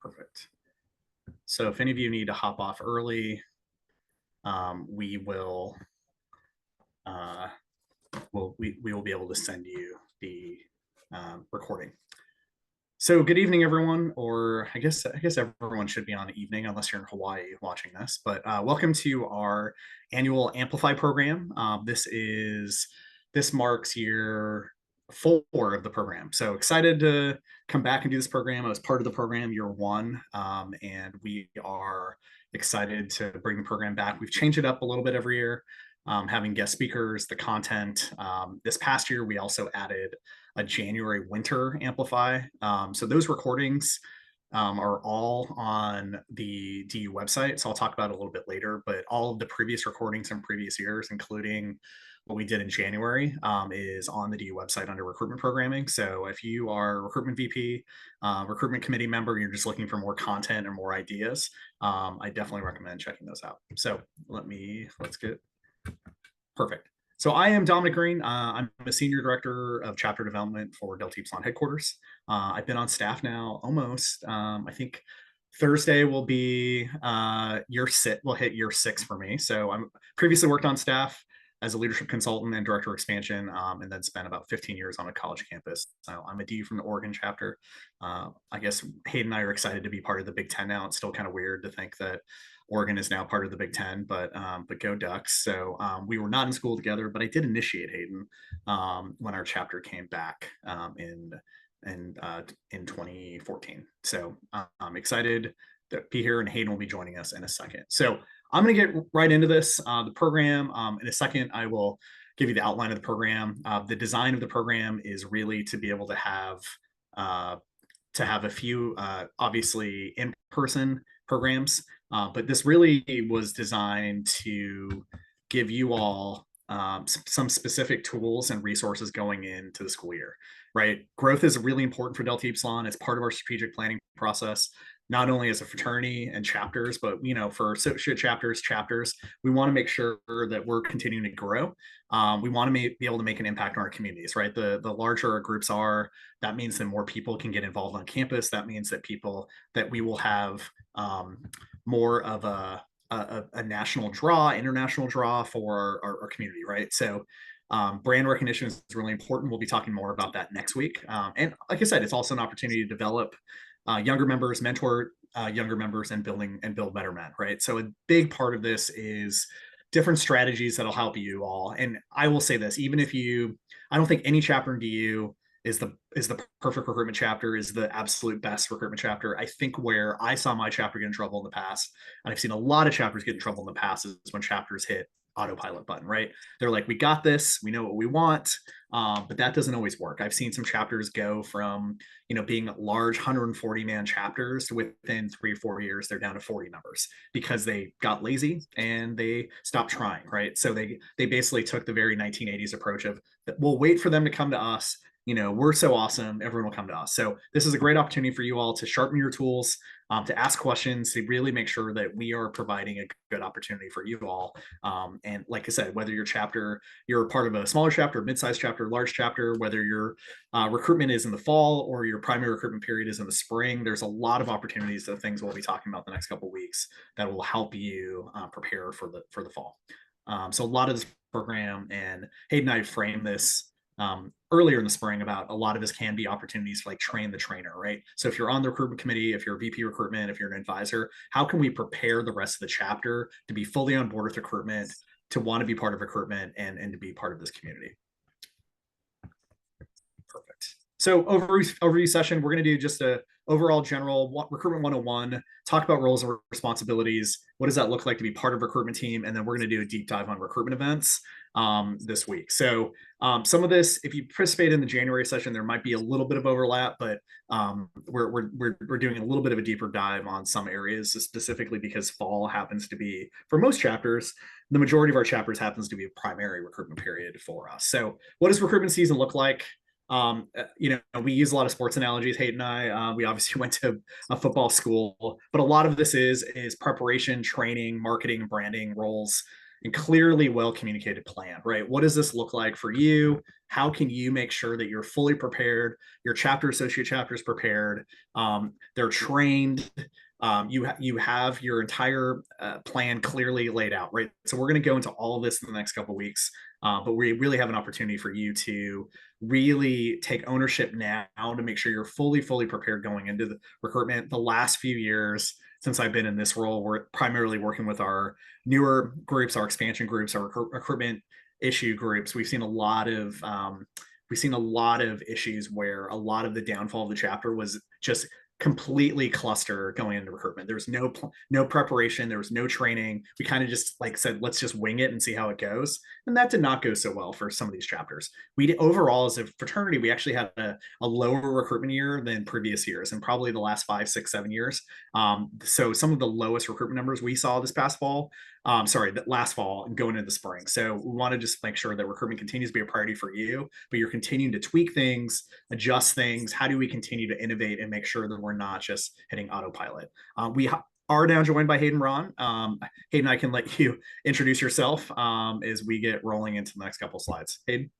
Perfect. So if any of you need to hop off early, we will we will be able to send you the recording. So good evening, everyone, or I guess everyone should be on evening unless you're in Hawaii watching this. But welcome to our annual Amplify program. This marks year 4 of the program. So excited to come back and do this program. I was part of the program year 1, and we are excited to bring the program back. We've changed it up a little bit every year, having guest speakers, the content. This past year, we also added a January winter Amplify. So those recordings are all on the DU website. So I'll talk about it a little bit later, but all of the previous recordings from previous years, including what we did in January, is on the DU website under recruitment programming. So if you are a recruitment VP, recruitment committee member, and you're just looking for more content or more ideas, I definitely recommend checking those out. So let's get perfect. So I am Dominic Green. I'm a senior director of chapter development for Delta Upsilon headquarters. I've been on staff now almost, I think Thursday will be will hit year 6 for me. So I'm previously worked on staff as a leadership consultant and director of expansion, and then spent about 15 years on a college campus. So I'm a DU from the Oregon chapter. I guess Hayden and I are excited to be part of the Big Ten now. It's still kind of weird to think that Oregon is now part of the Big Ten, but go Ducks. So we were not in school together, but I did initiate Hayden when our chapter came back in 2014. So I'm excited to be here, and Hayden will be joining us in a second. So I'm going to get right into this, the program. In a second, I will give you the outline of the program. The design of the program is really to be able to have a few, obviously, in-person programs, but this really was designed to give you all some specific tools and resources going into the school year, right? Growth is really important for Delta Upsilon. It's part of our strategic planning process, not only as a fraternity and chapters, but for associate chapters, we want to make sure that we're continuing to grow. We want to be able to make an impact on our communities, right? The larger our groups are, that means that more people can get involved on campus. That means that we will have more of a national draw, international draw for our community, right? So brand recognition is really important. We'll be talking more about that next week. And like I said, it's also an opportunity to develop younger members, mentor younger members, and build better men, right? So a big part of this is different strategies that'll help you all. And I will say this, I don't think any chapter in DU is the perfect recruitment chapter, is the absolute best recruitment chapter. I think where I saw my chapter get in trouble in the past, and I've seen a lot of chapters get in trouble in the past, is when chapters hit autopilot button, right? They're like, we got this, we know what we want, but that doesn't always work. I've seen some chapters go from being large 140-man chapters to within 3 or 4 years they're down to 40 members because they got lazy and they stopped trying, right? So they basically took the very 1980s approach of, we'll wait for them to come to us. We're so awesome, everyone will come to us. So this is a great opportunity for you all to sharpen your tools, to ask questions, to really make sure that we are providing a good opportunity for you all. And like I said, whether you're part of a smaller chapter, mid-sized chapter, large chapter, whether your recruitment is in the fall or your primary recruitment period is in the spring, there's a lot of opportunities, of things we'll be talking about the next couple of weeks that will help you prepare for the fall. So a lot of this program, and Hayden and I framed this earlier in the spring, about a lot of this can be opportunities to train the trainer, right? So if you're on the recruitment committee, if you're a VP recruitment, if you're an advisor, how can we prepare the rest of the chapter to be fully on board with recruitment, to want to be part of recruitment, and to be part of this community? Perfect. So overview session, we're going to do just a overall general recruitment 101, talk about roles and responsibilities. What does that look like to be part of a recruitment team? And then we're going to do a deep dive on recruitment events this week. So some of this, if you participate in the January session, there might be a little bit of overlap, but we're doing a little bit of a deeper dive on some areas, specifically because fall happens to be, for most chapters, the majority of our chapters happens to be a primary recruitment period for us. So what does recruitment season look like? We use a lot of sports analogies. Hayden and I, we obviously went to a football school, but a lot of this is preparation, training, marketing, branding roles. and clearly well communicated plan, right? What does this look like for you? How can you make sure that you're fully prepared? Your chapter associate chapter is prepared. They're trained. You have your entire plan clearly laid out, right? So we're going to go into all of this in the next couple of weeks, but we really have an opportunity for you to really take ownership now to make sure you're fully prepared going into the recruitment. The last few years since I've been in this role, we're primarily working with our newer groups, our expansion groups, our recruitment issue groups. We've seen a lot of issues where a lot of the downfall of the chapter was just completely cluster going into recruitment. There was no preparation. There was no training. We kind of just like said, let's just wing it and see how it goes. And that did not go so well for some of these chapters. We overall as a fraternity, we actually had a lower recruitment year than previous years, and probably the last 5, 6, 7 years. So some of the lowest recruitment numbers we saw this past fall, last fall and going into the spring. So we want to just make sure that recruitment continues to be a priority for you, but you're continuing to tweak things, adjust things. How do we continue to innovate and make sure that we're not just hitting autopilot? We are now joined by Hayden Ron. Hayden, I can let you introduce yourself as we get rolling into the next couple of slides. Hayden?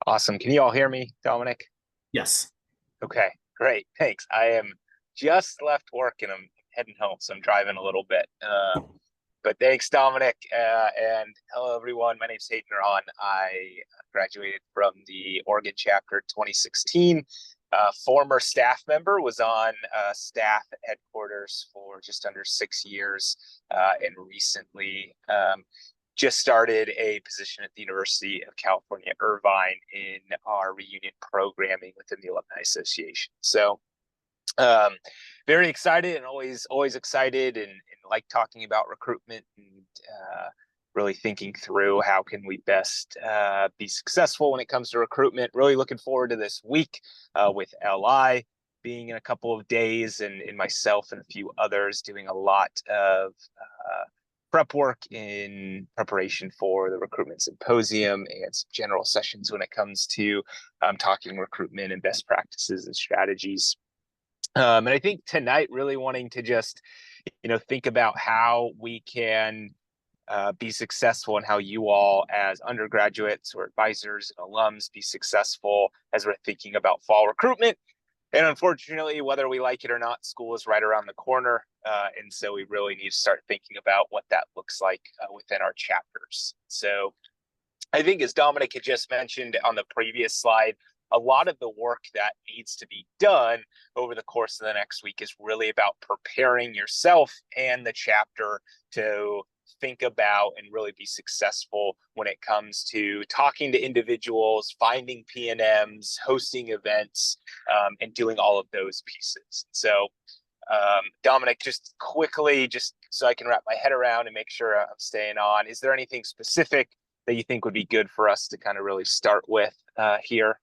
Awesome. Can you all hear me, Dominic? Yes. Okay, great. Thanks. I am just left work and I'm heading home, so I'm driving a little bit. But thanks, Dominic. And hello, everyone. My name's Hayden Ron. I graduated from the Oregon chapter 2016. Former staff member, was on staff at headquarters for just under 6 years, and recently just started a position at the University of California, Irvine in our reunion programming within the Alumni Association. So very excited and always excited and like talking about recruitment and really thinking through how can we best be successful when it comes to recruitment. Really looking forward to this week with LI being in a couple of days, and myself and a few others doing a lot of prep work in preparation for the recruitment symposium and some general sessions when it comes to talking recruitment and best practices and strategies. And I think tonight really wanting to just, think about how we can be successful and how you all as undergraduates or advisors and alums be successful as we're thinking about fall recruitment. And unfortunately, whether we like it or not, school is right around the corner. And so we really need to start thinking about what that looks like within our chapters. So I think, as Dominic had just mentioned on the previous slide, a lot of the work that needs to be done over the course of the next week is really about preparing yourself and the chapter to think about and really be successful when it comes to talking to individuals, finding P&Ms, hosting events, and doing all of those pieces. So Dominic, just quickly, just so I can wrap my head around and make sure I'm staying on, is there anything specific that you think would be good for us to kind of really start with here?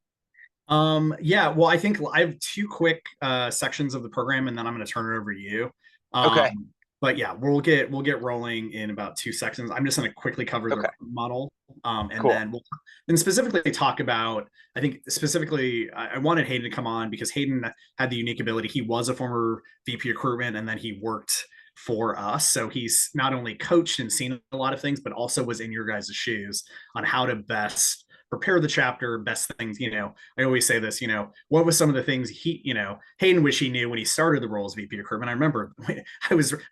Yeah, well, I think I have 2 quick sections of the program, and then I'm going to turn it over to you. Okay. But yeah, we'll get rolling in about 2 seconds. I'm just going to quickly cover the model, and cool. Then we'll specifically talk about. I think specifically, I wanted Hayden to come on because Hayden had the unique ability. He was a former VP recruitment, and then he worked for us. So he's not only coached and seen a lot of things, but also was in your guys' shoes on how to best prepare the chapter, best things. I always say this, what was some of the things Hayden wish he knew when he started the role as VP recruitment. I remember I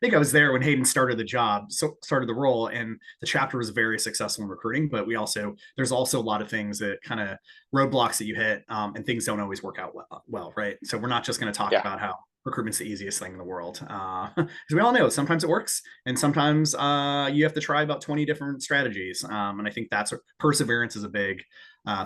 think I was there when Hayden started the job, started the role, and the chapter was very successful in recruiting, but there's also a lot of things that kind of roadblocks that you hit, and things don't always work out well, right? So we're not just going to talk about how recruitment's the easiest thing in the world. Because we all know sometimes it works and sometimes you have to try about 20 different strategies. And I think perseverance is a big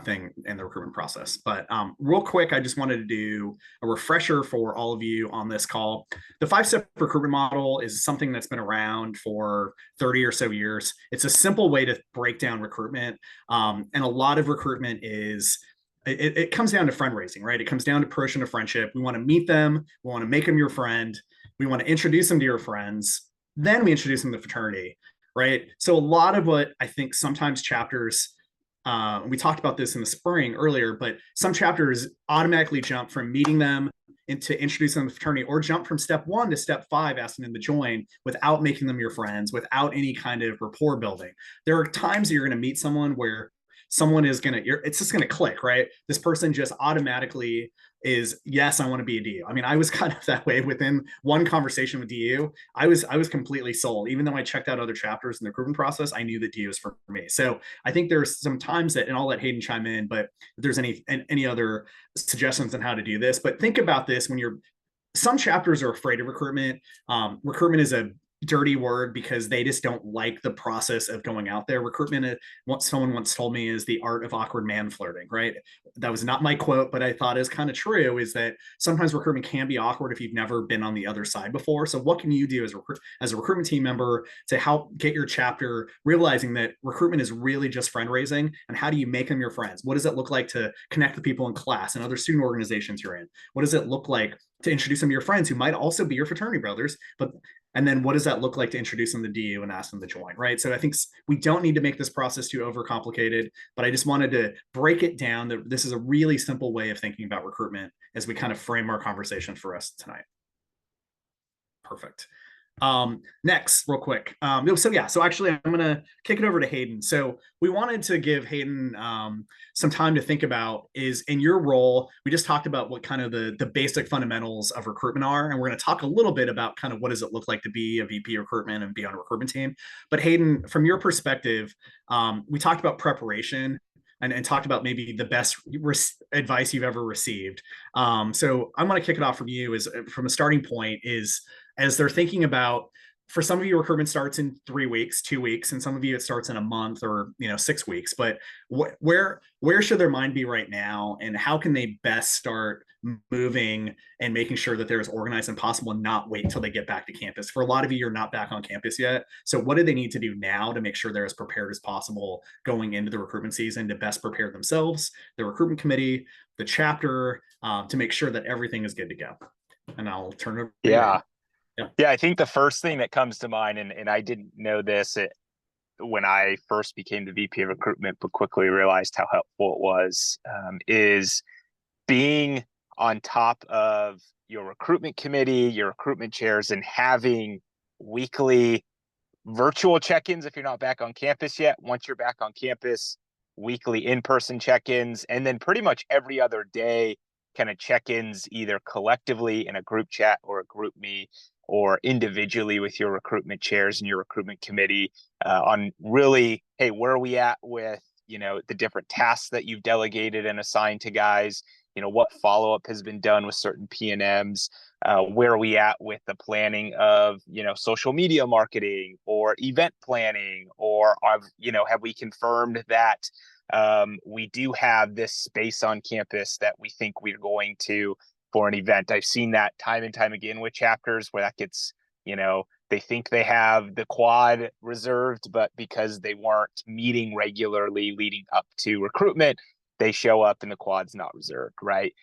thing in the recruitment process. But real quick, I just wanted to do a refresher for all of you on this call. The 5-step recruitment model is something that's been around for 30 or so years. It's a simple way to break down recruitment. And a lot of recruitment is it comes down to friend raising, right? It comes down to promotion of friendship. We want to meet them. We want to make them your friend. We want to introduce them to your friends. Then we introduce them to fraternity, right? So a lot of what I think sometimes chapters, we talked about this in the spring earlier, but some chapters automatically jump from meeting them, into introducing them to fraternity, or jump from step 1 to step 5, asking them to join without making them your friends, without any kind of rapport building. There are times you're going to meet someone where someone is going to, it's just going to click, right? This person just automatically is, yes, I want to be a DU. I mean, I was kind of that way within one conversation with DU. I was completely sold. Even though I checked out other chapters in the recruitment process, I knew that DU is for me. So I think there's some times that, and I'll let Hayden chime in, but if there's any other suggestions on how to do this, but think about this when you're, some chapters are afraid of recruitment. Recruitment is a dirty word because they just don't like the process of going out there. Recruitment, what someone once told me, is the art of awkward man flirting, right? That was not my quote, but I thought is kind of true, is that sometimes recruitment can be awkward if you've never been on the other side before. So what can you do as a recruitment team member to help get your chapter realizing that recruitment is really just friend raising? And how do you make them your friends? What does it look like to connect with people in class and other student organizations you're in? What does it look like to introduce them to your friends who might also be your fraternity brothers? And then what does that look like to introduce them to DU and ask them to join, right? So I think we don't need to make this process too overcomplicated, but I just wanted to break it down that this is a really simple way of thinking about recruitment as we kind of frame our conversation for us tonight. Perfect. Next, real quick. So actually I'm going to kick it over to Hayden. So we wanted to give Hayden some time to think about, is in your role, we just talked about what kind of the basic fundamentals of recruitment are, and we're going to talk a little bit about kind of what does it look like to be a VP recruitment and be on a recruitment team. But Hayden, from your perspective, we talked about preparation and talked about maybe the best advice you've ever received. So I'm going to kick it off from you, is from a starting point, is as they're thinking about, for some of you, recruitment starts in 3 weeks, 2 weeks, and some of you it starts in a month or 6 weeks. But where should their mind be right now, and how can they best start moving and making sure that they're as organized as possible and not wait until they get back to campus? For a lot of you, you're not back on campus yet. So what do they need to do now to make sure they're as prepared as possible going into the recruitment season to best prepare themselves, the recruitment committee, the chapter, to make sure that everything is good to go? And I'll turn it over to you. Yeah, I think the first thing that comes to mind, and I didn't know this when I first became the VP of recruitment, but quickly realized how helpful it was, is being on top of your recruitment committee, your recruitment chairs, and having weekly virtual check-ins if you're not back on campus yet. Once you're back on campus, weekly in-person check-ins, and then pretty much every other day kind of check-ins, either collectively in a group chat or a group me, or individually with your recruitment chairs and your recruitment committee, on really, hey, where are we at with the different tasks that you've delegated and assigned to guys? What follow-up has been done with certain P&Ms? Where are we at with the planning of social media marketing or event planning, or have we confirmed that we do have this space on campus that we think we're going to for an event? I've seen that time and time again with chapters where that gets, they think they have the quad reserved, but because they weren't meeting regularly leading up to recruitment, they show up and the quad's not reserved, right?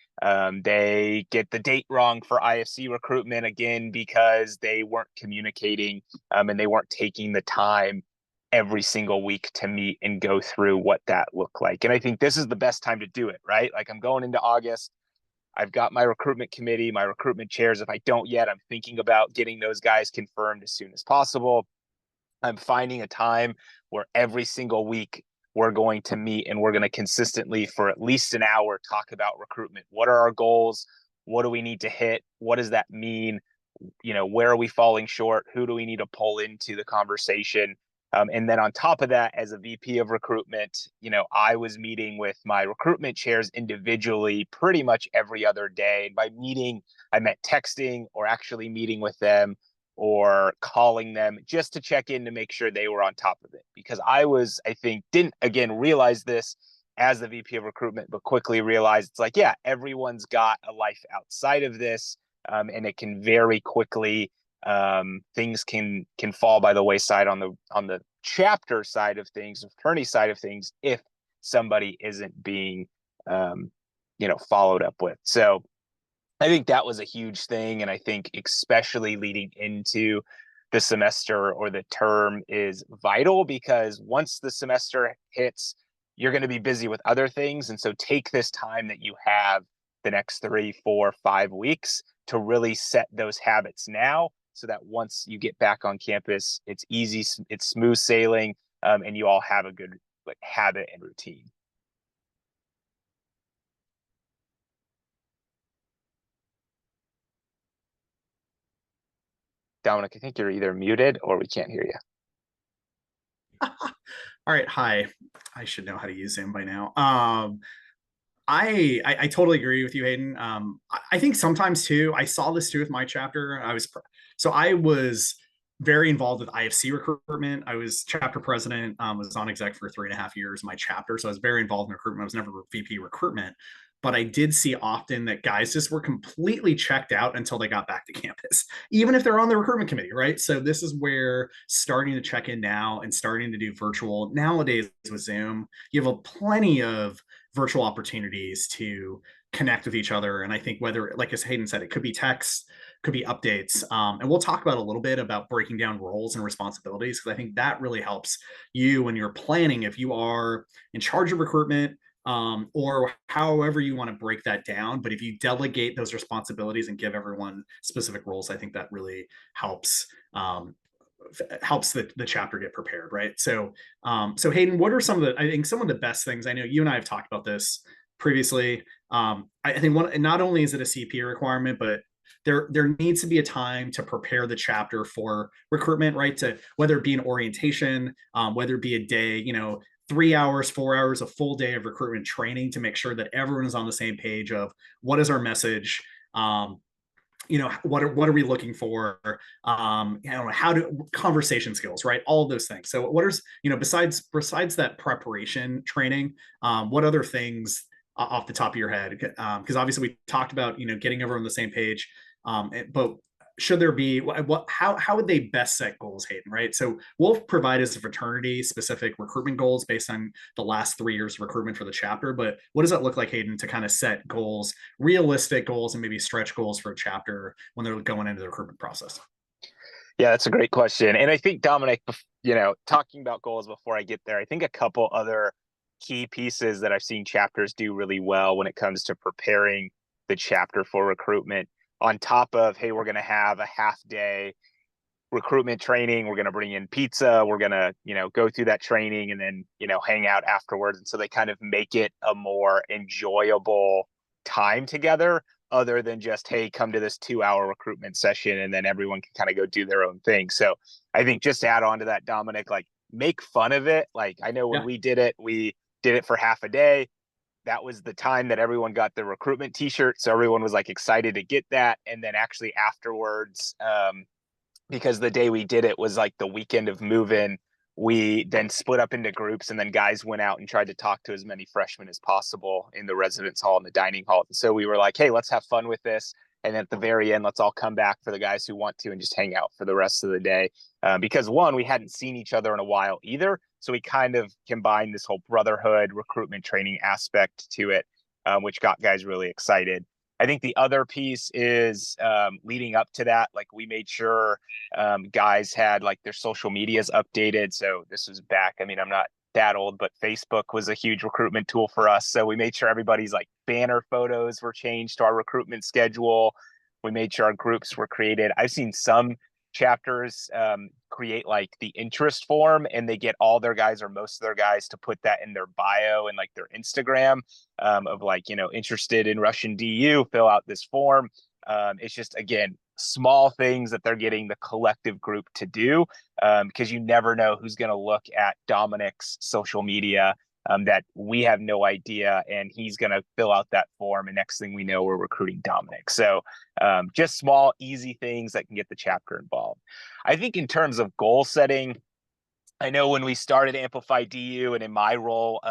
They get the date wrong for IFC recruitment again because they weren't communicating, and they weren't taking the time every single week to meet and go through what that looked like. And I think this is the best time to do it, right? Like, I'm going into August. I've got my recruitment committee, my recruitment chairs. If I don't yet, I'm thinking about getting those guys confirmed as soon as possible. I'm finding a time where every single week we're going to meet and we're going to consistently, for at least an hour, talk about recruitment. What are our goals? What do we need to hit? What does that mean? Where are we falling short? Who do we need to pull into the conversation? And then on top of that, as a VP of recruitment, I was meeting with my recruitment chairs individually pretty much every other day. By meeting, I meant texting or actually meeting with them or calling them just to check in to make sure they were on top of it. Because I didn't again realize this as the VP of recruitment, but quickly realized it's like, yeah, everyone's got a life outside of this, and it can very quickly, things can fall by the wayside on the chapter side of things, the fraternity side of things, if somebody isn't being followed up with. So I think that was a huge thing, and I think especially leading into the semester or the term is vital, because once the semester hits, you're going to be busy with other things. And so take this time that you have the next 3, 4, 5 weeks to really set those habits now, so that once you get back on campus, it's easy, it's smooth sailing, and you all have a good like habit and routine. Dominic, I think you're either muted or we can't hear you. All right, hi. I should know how to use Zoom by now. I totally agree with you, Hayden. I think sometimes too, I saw this too with my chapter. I was very involved with IFC recruitment. I was chapter president, was on exec for 3.5 years, my chapter. So I was very involved in recruitment. I was never VP recruitment, but I did see often that guys just were completely checked out until they got back to campus, even if they're on the recruitment committee, right? So this is where starting to check in now and starting to do virtual nowadays with Zoom, you have plenty of virtual opportunities to connect with each other. And I think whether, like as Hayden said, it could be text, could be updates. And we'll talk about a little bit about breaking down roles and responsibilities, because I think that really helps you when you're planning, if you are in charge of recruitment, or however you want to break that down. But if you delegate those responsibilities and give everyone specific roles, I think that really helps the chapter get prepared, right? So Hayden, what are some of the, I think some of the best things, I know you and I have talked about this previously. I think one, not only is it a CP requirement, but there needs to be a time to prepare the chapter for recruitment, right? To whether it be an orientation, whether it be a day, 3 hours, 4 hours, a full day of recruitment training, to make sure that everyone is on the same page of what is our message, what are we looking for, how do conversation skills, right? All of those things. So what are, besides that preparation training, what other things off the top of your head, because obviously we talked about getting everyone on the same page, but should there be how would they best set goals, Hayden, right? So we'll provide as a fraternity specific recruitment goals based on the last 3 years of recruitment for the chapter, but what does that look like, Hayden, to kind of set goals, realistic goals, and maybe stretch goals for a chapter when they're going into the recruitment process? Yeah, that's a great question. And I think, Dominic, talking about goals before I get there, I think a couple other key pieces that I've seen chapters do really well when it comes to preparing the chapter for recruitment, on top of, hey, we're going to have a half day recruitment training, we're going to bring in pizza, we're going to, go through that training and then, hang out afterwards. And so they kind of make it a more enjoyable time together, other than just, hey, come to this 2-hour recruitment session and then everyone can kind of go do their own thing. So I think just to add on to that, Dominic, like make fun of it. Like I know when we did it for half a day. That was the time that everyone got the recruitment t-shirt. So everyone was like excited to get that. And then actually afterwards, because the day we did it was like the weekend of move-in, we then split up into groups, and then guys went out and tried to talk to as many freshmen as possible in the residence hall and the dining hall. So we were like, hey, let's have fun with this. And then at the very end, let's all come back for the guys who want to and just hang out for the rest of the day. Because one, we hadn't seen each other in a while either. So we kind of combined this whole brotherhood recruitment training aspect to it, which got guys really excited. I think the other piece is leading up to that, like we made sure guys had like their social medias updated. So this was back, I mean, I'm not that old, but Facebook was a huge recruitment tool for us. So we made sure everybody's like banner photos were changed to our recruitment schedule. We made sure our groups were created. I've seen some chapters create like the interest form, and they get all their guys or most of their guys to put that in their bio and like their Instagram, of like, interested in Russian DU, fill out this form. It's just, again, small things that they're getting the collective group to do, because you never know who's going to look at Dominic's social media, that we have no idea, and he's going to fill out that form, and next thing we know, we're recruiting Dominic. So just small, easy things that can get the chapter involved. I think in terms of goal setting, I know when we started Amplify DU, and in my role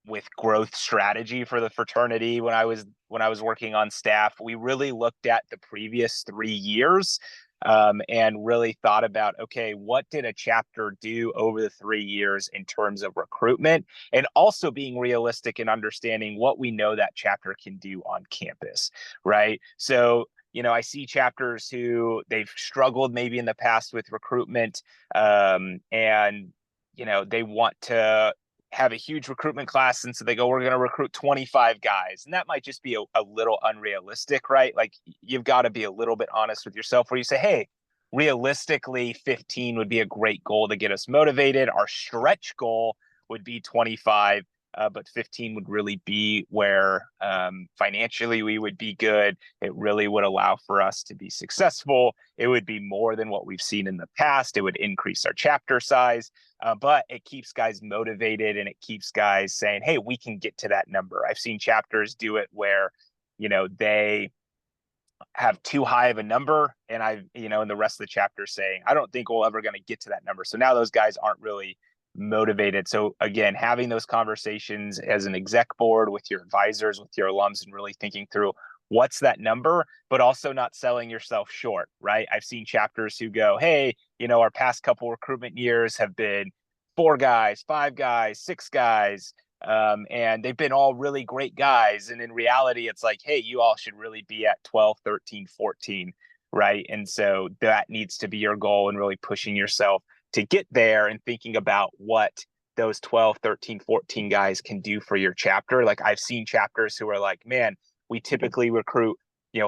with growth strategy for the fraternity, when I was working on staff, we really looked at the previous 3 years, and really thought about, okay, what did a chapter do over the 3 years in terms of recruitment, and also being realistic and understanding what we know that chapter can do on campus, right? So, I see chapters who they've struggled maybe in the past with recruitment, and, they want to have a huge recruitment class, and so they go, we're going to recruit 25 guys, and that might just be a little unrealistic, right? Like, you've got to be a little bit honest with yourself, where you say, hey, realistically 15 would be a great goal to get us motivated. Our stretch goal would be 25, but 15 would really be where financially we would be good. It really would allow for us to be successful. It would be more than what we've seen in the past. It would increase our chapter size, but it keeps guys motivated, and it keeps guys saying, hey, we can get to that number. I've seen chapters do it where, they have too high of a number, and in the rest of the chapter saying, I don't think we're ever going to get to that number. So now those guys aren't really motivated. So again, having those conversations as an exec board with your advisors, with your alums, and really thinking through what's that number, but also not selling yourself short, right? I've seen chapters who go, hey, our past couple recruitment years have been 4 guys, 5 guys, 6 guys. And they've been all really great guys. And in reality, it's like, hey, you all should really be at 12, 13, 14, right? And so that needs to be your goal, and really pushing yourself to get there, and thinking about what those 12, 13, 14 guys can do for your chapter. Like, I've seen chapters who are like, man, we typically recruit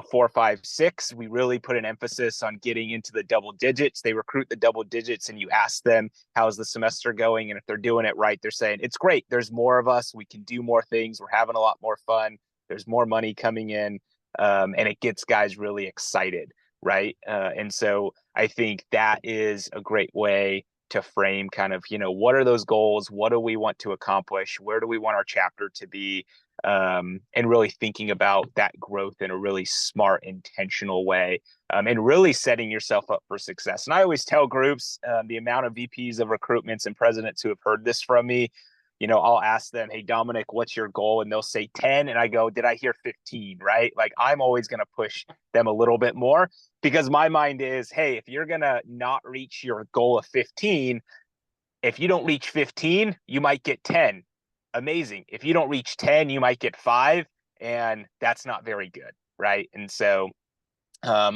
4, 5, 6. We really put an emphasis on getting into the double digits. They recruit the double digits, and you ask them, how's the semester going? And if they're doing it right, they're saying, it's great. There's more of us. We can do more things. We're having a lot more fun. There's more money coming in. And it gets guys really excited, right? And so I think that is a great way to frame kind of, what are those goals? What do we want to accomplish? Where do we want our chapter to be? And really thinking about that growth in a really smart, intentional way, and really setting yourself up for success. And I always tell groups, the amount of VPs of recruitments and presidents who have heard this from me, I'll ask them, hey, Dominic, what's your goal? And they'll say 10. And I go, did I hear 15? Right? Like, I'm always going to push them a little bit more, because my mind is, hey, if you're going to not reach your goal of 15, if you don't reach 15, you might get 10. Amazing. If you don't reach 10, you might get 5, and that's not very good, right? And so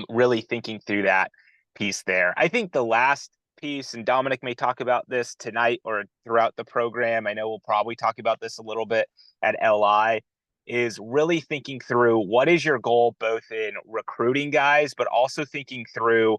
really thinking through that piece there. I think the last piece, and Dominic may talk about this tonight or throughout the program, I know we'll probably talk about this a little bit at LI, is really thinking through what is your goal, both in recruiting guys, but also thinking through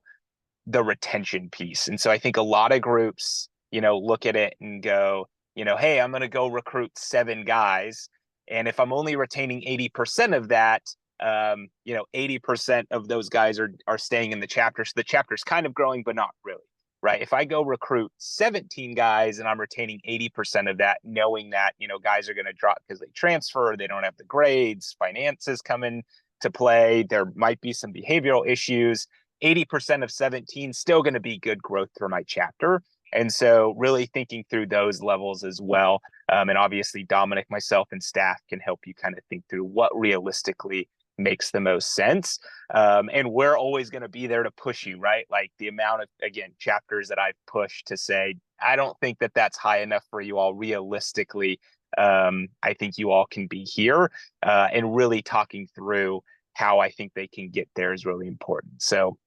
the retention piece. And so I think a lot of groups, look at it and go, hey, I'm going to go recruit 7 guys. And if I'm only retaining 80% of that, 80% of those guys are staying in the chapter. So the chapter's kind of growing, but not really, right? If I go recruit 17 guys and I'm retaining 80% of that, knowing that, guys are going to drop because they transfer, they don't have the grades, finances come in to play, there might be some behavioral issues. 80% of 17 still going to be good growth for my chapter. And so really thinking through those levels as well. And obviously Dominic, myself, and staff can help you kind of think through what realistically makes the most sense. And we're always going to be there to push you, right? Like, the amount of, again, chapters that I've pushed to say, I don't think that that's high enough for you all realistically. I think you all can be here, and really talking through how I think they can get there is really important. So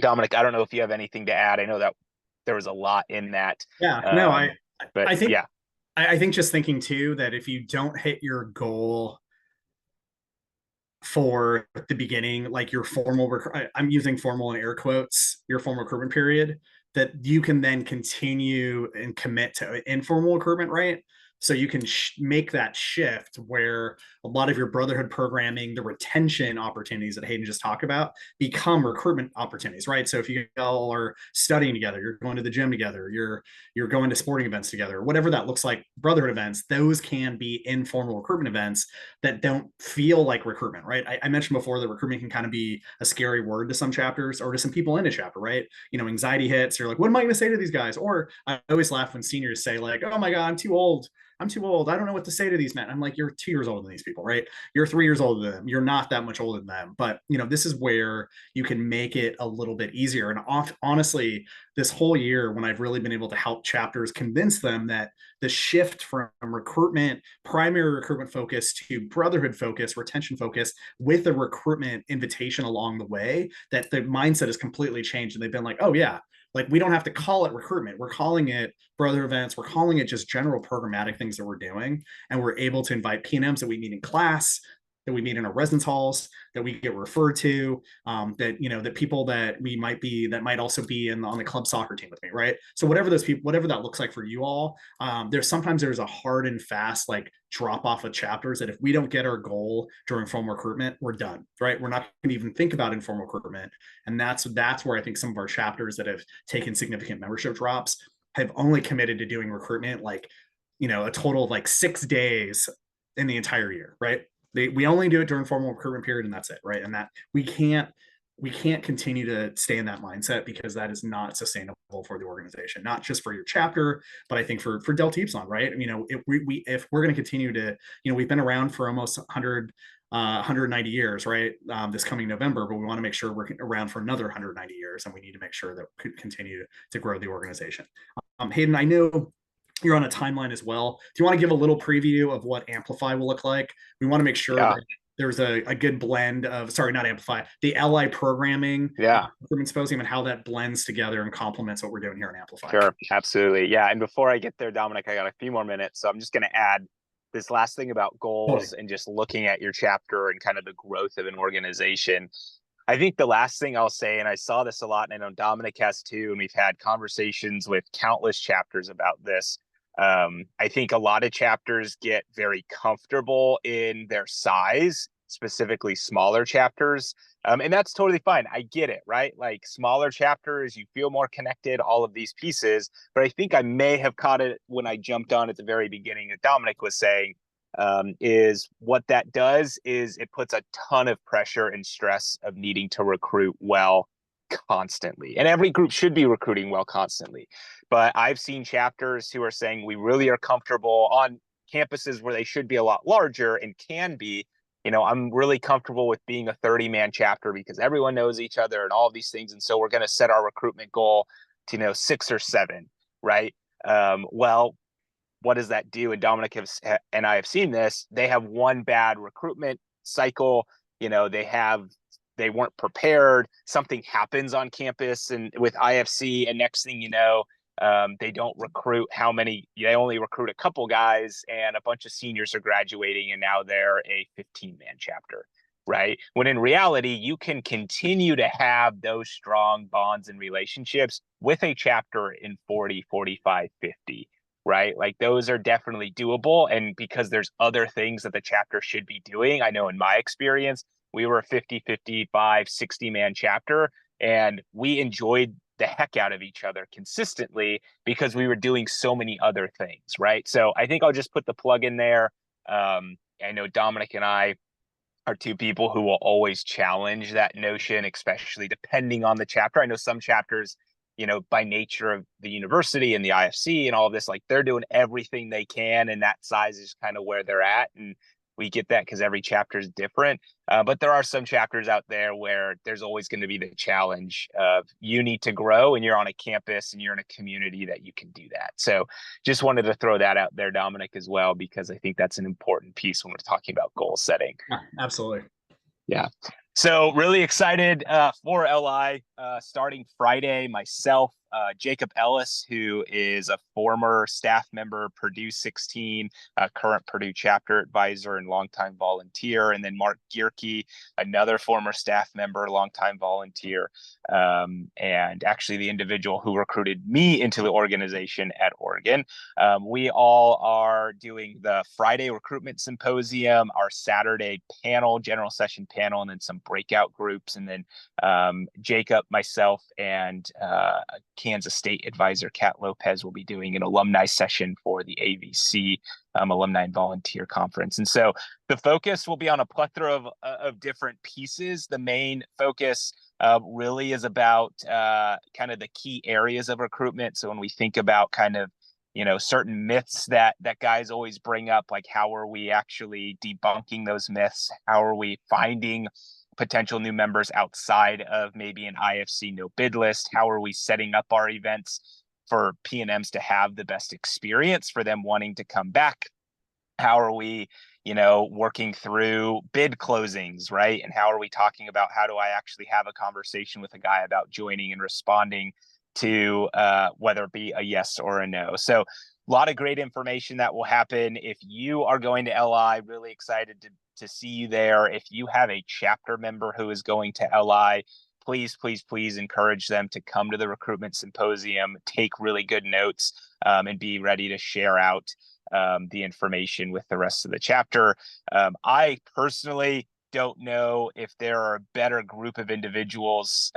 Dominic, I don't know if you have anything to add. I know that there was a lot in that. Yeah, no, But I think, yeah, I think just thinking too, that if you don't hit your goal for the beginning, like your formal, I'm using formal in air quotes, your formal recruitment period, that you can then continue and commit to informal recruitment, right? So you can make that shift where a lot of your brotherhood programming, the retention opportunities that Hayden just talked about, become recruitment opportunities, right? So if you all are studying together, you're going to the gym together, you're going to sporting events together, whatever that looks like, brotherhood events, those can be informal recruitment events that don't feel like recruitment, right? I mentioned before that recruitment can kind of be a scary word to some chapters or to some people in a chapter, right? Anxiety hits, you're like, what am I going to say to these guys? Or I always laugh when seniors say like, oh my God, I'm too old. I don't know what to say to these men. I'm like, you're 2 years older than these people, right? You're 3 years older than them. You're not that much older than them. But, this is where you can make it a little bit easier. And honestly, this whole year, when I've really been able to help chapters convince them that the shift from recruitment, primary recruitment focus to brotherhood focus, retention focus, with a recruitment invitation along the way, that the mindset has completely changed. And they've been like, oh yeah, Like, we don't have to call it recruitment. We're calling it for other events. We're calling it just general programmatic things that we're doing. And we're able to invite PNMs that we meet in class, that we meet in our residence halls, that we get referred to, that, you know, that people that we might be, that might also be on the club soccer team with me, right? So whatever those people, whatever that looks like for you all, there's a hard and fast like drop off of chapters that if we don't get our goal during formal recruitment, we're done, right? We're not going to even think about informal recruitment. And that's where I think some of our chapters that have taken significant membership drops have only committed to doing recruitment like, you know, a total of like 6 days in the entire year, right? We only do it during formal recruitment period, and that's it, right? And that we can't continue to stay in that mindset, because that is not sustainable for the organization, not just for your chapter, but I think for Delta Upsilon, right? You know, if we're going to continue to, you know, we've been around for almost 190 years, right? This coming November, but we want to make sure we're around for another 190 years, and we need to make sure that we could continue to grow the organization. Hayden, I know you're on a timeline as well. Do you want to give a little preview of what Amplify will look like? We want to make sure Yeah. that there's a good blend of, sorry, not Amplify, the LI programming, recruitment symposium, and how that blends together and complements what we're doing here in Amplify. Sure, absolutely. Yeah. And before I get there, Dominic, I got a few more minutes. So I'm just going to add this last thing about goals and just looking at your chapter and kind of the growth of an organization. I think the last thing I'll say, and I saw this a lot, and I know Dominic has too, and we've had conversations with countless chapters about this. I think a lot of chapters get very comfortable in their size, specifically smaller chapters. And that's totally fine. I get it, right? Like smaller chapters, you feel more connected, all of these pieces. But I think I may have caught it when I jumped on at the very beginning that Dominic was saying, is what that does is it puts a ton of pressure and stress of needing to recruit well constantly. And every group should be recruiting well constantly. But I've seen chapters who are saying we really are comfortable on campuses where they should be a lot larger and can be. You know, I'm really comfortable with being a 30-man chapter because everyone knows each other and all of these things. And so we're going to set our recruitment goal to, you know, 6 or 7, right? Well, what does that do? And Dominic and I have seen this. They have one bad recruitment cycle. You know, they weren't prepared. Something happens on campus and with IFC, and next thing you know, they don't recruit they only recruit a couple guys, and a bunch of seniors are graduating, and now they're a 15-man chapter, right? When in reality, you can continue to have those strong bonds and relationships with a chapter in 40, 45, 50, right? Like those are definitely doable. And because there's other things that the chapter should be doing, I know in my experience, we were a 50, 55, 60-man chapter, and we enjoyed the heck out of each other consistently because we were doing so many other things, right? So I think I'll just put the plug in there. I know Dominic and I are two people who will always challenge that notion, especially depending on the chapter. I know some chapters, you know, by nature of the university and the IFC and all of this, like they're doing everything they can, and that size is kind of where they're at. And we get that because every chapter is different. But there are some chapters out there where there's always going to be the challenge of you need to grow, and you're on a campus and you're in a community that you can do that. So just wanted to throw that out there, Dominic, as well, because I think that's an important piece when we're talking about goal setting. Yeah, absolutely. Yeah. So really excited for LI starting Friday. Myself, Jacob Ellis, who is a former staff member, Purdue 16, current Purdue chapter advisor and longtime volunteer, and then Mark Gierke, another former staff member, longtime volunteer, and actually the individual who recruited me into the organization at Oregon. We all are doing the Friday recruitment symposium, our Saturday panel, general session panel, and then some breakout groups. And then Jacob, myself, and Kansas State advisor Kat Lopez will be doing an alumni session for the AVC Alumni and Volunteer Conference. And so the focus will be on a plethora of different pieces. The main focus really is about kind of the key areas of recruitment. So when we think about kind of, you know, certain myths that guys always bring up, like how are we actually debunking those myths? How are we finding potential new members outside of maybe an IFC no bid list? How are we setting up our events for PNMs to have the best experience for them wanting to come back? How are we, you know, working through bid closings, right? And how are we talking about how do I actually have a conversation with a guy about joining and responding to whether it be a yes or a no. So a lot of great information that will happen. If you are going to LI, really excited to see you there. If you have a chapter member who is going to LI, please, please, please encourage them to come to the recruitment symposium, take really good notes, and be ready to share out the information with the rest of the chapter. I personally don't know if there are a better group of individuals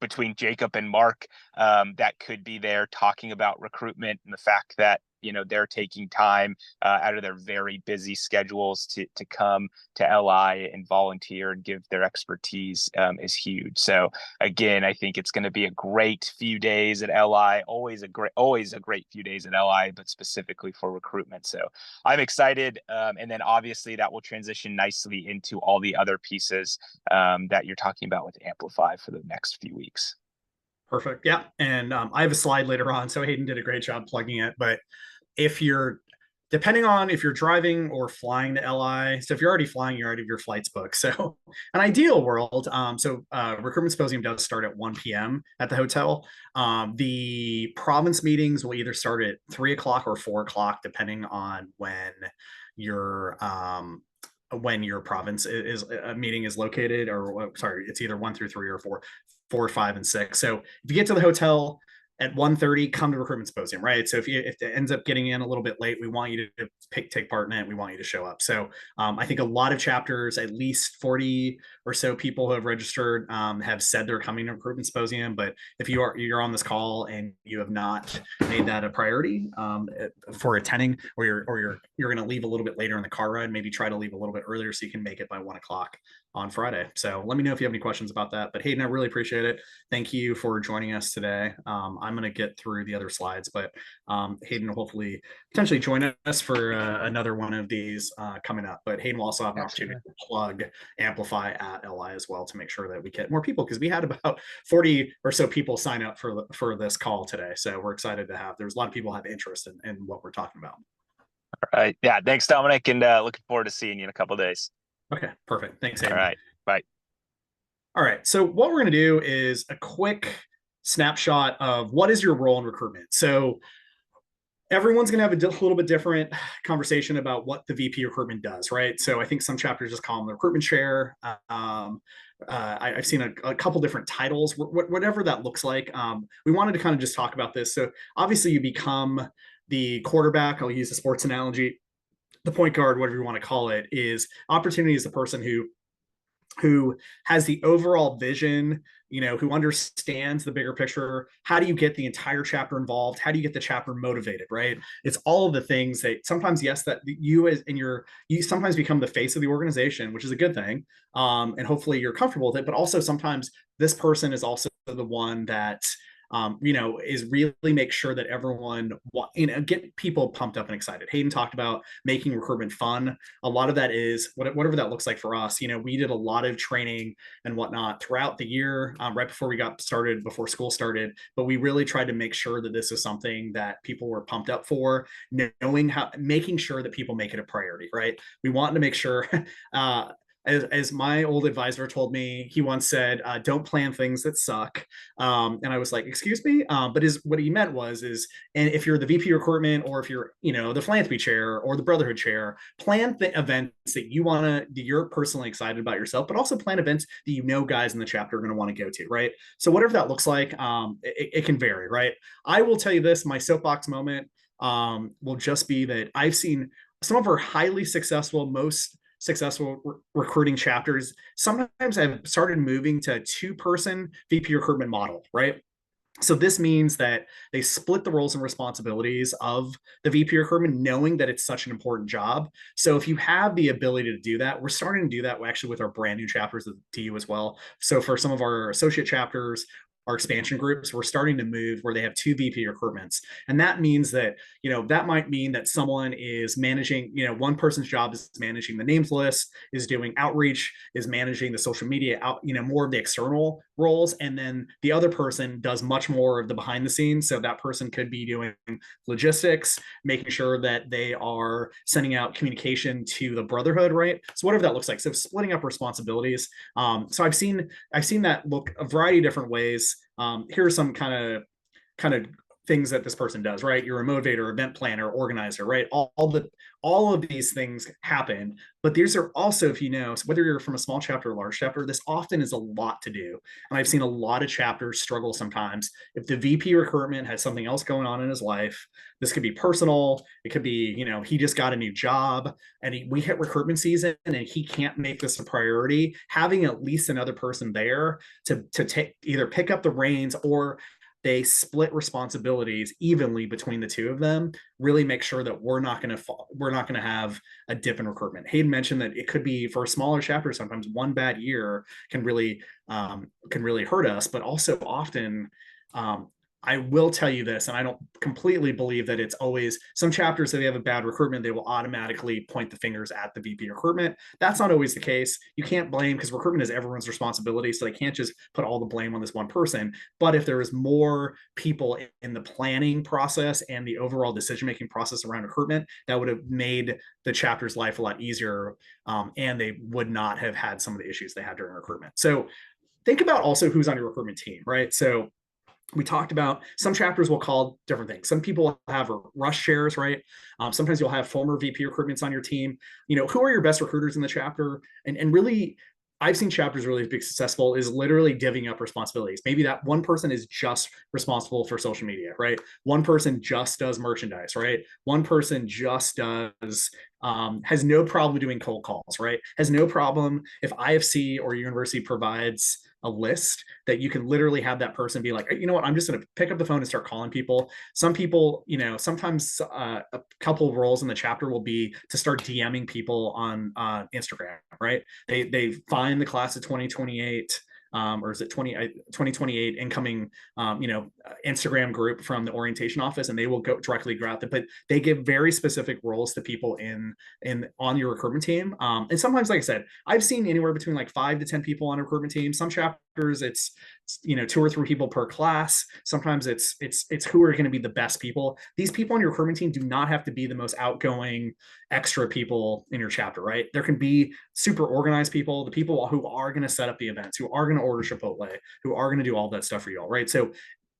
between Jacob and Mark that could be there talking about recruitment, and the fact that, you know, they're taking time out of their very busy schedules to come to LI and volunteer and give their expertise is huge. So again, I think it's going to be a great few days at LI, always a great few days at LI, but specifically for recruitment. So I'm excited. And then obviously that will transition nicely into all the other pieces that you're talking about with Amplify for the next few weeks. Perfect. Yeah. And I have a slide later on. So Hayden did a great job plugging it. But if you're, depending on if you're driving or flying to LI, so if you're already flying, you already have your flights booked. So an ideal world, Recruitment Symposium does start at 1 p.m. at the hotel. The province meetings will either start at 3 o'clock or 4 o'clock, depending on your province is a meeting is located, or sorry, it's either 1 through 3 or 4, 5, and 6. So if you get to the hotel at 1:30, come to Recruitment Symposium, right? So if it ends up getting in a little bit late, we want you to take part in it. We want you to show up. So I think a lot of chapters, at least 40 or so people who have registered have said they're coming to Recruitment Symposium. But if you're on this call and you have not made that a priority for attending, or you're going to leave a little bit later in the car ride, maybe try to leave a little bit earlier so you can make it by 1 o'clock on Friday. So let me know if you have any questions about that. But Hayden, I really appreciate it. Thank you for joining us today. I'm going to get through the other slides, but Hayden will hopefully potentially join us for another one of these coming up. But Hayden will also have an opportunity to plug Amplify at LI as well to make sure that we get more people, because we had about 40 or so people sign up for this call today. So we're excited to have, there's a lot of people have interest in what we're talking about. All right. Yeah. Thanks, Dominic. And looking forward to seeing you in a couple of days. Okay, perfect. Thanks, Hayden. All right. Bye. All right. So what we're going to do is a quick snapshot of what is your role in recruitment. So everyone's going to have a little bit different conversation about what the VP recruitment does, right? So I think some chapters just call them the recruitment chair. I've seen a couple different titles, whatever that looks like. We wanted to kind of just talk about this. So obviously you become the quarterback. I'll use a sports analogy. The point guard, whatever you want to call it, is opportunity is the person who has the overall vision, you know, who understands the bigger picture. How do you get the entire chapter involved? How do you get the chapter motivated, right? It's all of the things that sometimes, yes, that you sometimes become the face of the organization, which is a good thing. And hopefully you're comfortable with it, but also sometimes this person is also the one that is really make sure that everyone, get people pumped up and excited. Hayden talked about making recruitment fun. A lot of that is whatever that looks like for us. You know, we did a lot of training and whatnot throughout the year, right before we got started, before school started. But we really tried to make sure that this is something that people were pumped up for, making sure that people make it a priority, right? We want to make sure, as my old advisor told me, he once said, don't plan things that suck. And I was like, excuse me? But what he meant is, and if you're the VP recruitment, or if you're, the philanthropy chair or the brotherhood chair, plan the events that you're personally excited about yourself, but also plan events that guys in the chapter are going to want to go to, right? So whatever that looks like, it can vary, right? I will tell you this, my soapbox moment will just be that I've seen some of our highly successful, most successful recruiting chapters sometimes I've started moving to a 2-person VP recruitment model, right? So this means that they split the roles and responsibilities of the VP recruitment, knowing that it's such an important job. So if you have the ability to do that, we're starting to do that actually with our brand new chapters at TU as well. So for some of our associate chapters, our expansion groups, we're starting to move where they have 2 VP recruitments. And that means that, that might mean that someone is managing, one person's job is managing the names list, is doing outreach, is managing the social media out, more of the external roles. And then the other person does much more of the behind the scenes. So that person could be doing logistics, making sure that they are sending out communication to the brotherhood, right? So whatever that looks like. So splitting up responsibilities. So I've seen that look a variety of different ways. is here are some kind of things that this person does, right? You're a motivator, event planner, organizer, right? All of these things happen, but these are also, if you know, so whether you're from a small chapter or large chapter, this often is a lot to do. And I've seen a lot of chapters struggle sometimes. If the VP recruitment has something else going on in his life, this could be personal. It could be, you know, he just got a new job and we hit recruitment season and he can't make this a priority. Having at least another person there to take either pick up the reins or they split responsibilities evenly between the two of them, really make sure that we're not going to have a dip in recruitment. Hayden mentioned that it could be for a smaller chapter, sometimes one bad year can really hurt us, but also often I will tell you this, and I don't completely believe that it's always some chapters that they have a bad recruitment, they will automatically point the fingers at the VP recruitment. That's not always the case. You can't blame because recruitment is everyone's responsibility. So they can't just put all the blame on this one person. But if there is more people in the planning process and the overall decision-making process around recruitment, that would have made the chapter's life a lot easier. And they would not have had some of the issues they had during recruitment. So think about also who's on your recruitment team, right? So we talked about some chapters will call different things. Some people have rush shares, right? Sometimes you'll have former VP recruitments on your team. You know, who are your best recruiters in the chapter? And really, I've seen chapters really be successful is literally divvying up responsibilities. Maybe that one person is just responsible for social media, right? One person just does merchandise, right? One person just does has no problem doing cold calls, right? Has no problem if IFC or university provides a list that you can literally have that person be like, you know what, I'm just going to pick up the phone and start calling people. Some people, you know, sometimes a couple of roles in the chapter will be to start DMing people on Instagram, right? They find the class of 2028 or is it 2028 incoming, Instagram group from the orientation office, and they will go directly go out there. But they give very specific roles to people in on your recruitment team. And sometimes, like I said, I've seen anywhere between like 5 to 10 people on a recruitment team. Some chapters, it's 2 or 3 people per class. Sometimes it's who are going to be the best people. These people on your recruitment team do not have to be the most outgoing extra people in your chapter, right? There can be super organized people, the people who are going to set up the events, who are going to order Chipotle, who are going to do all that stuff for you all, right? So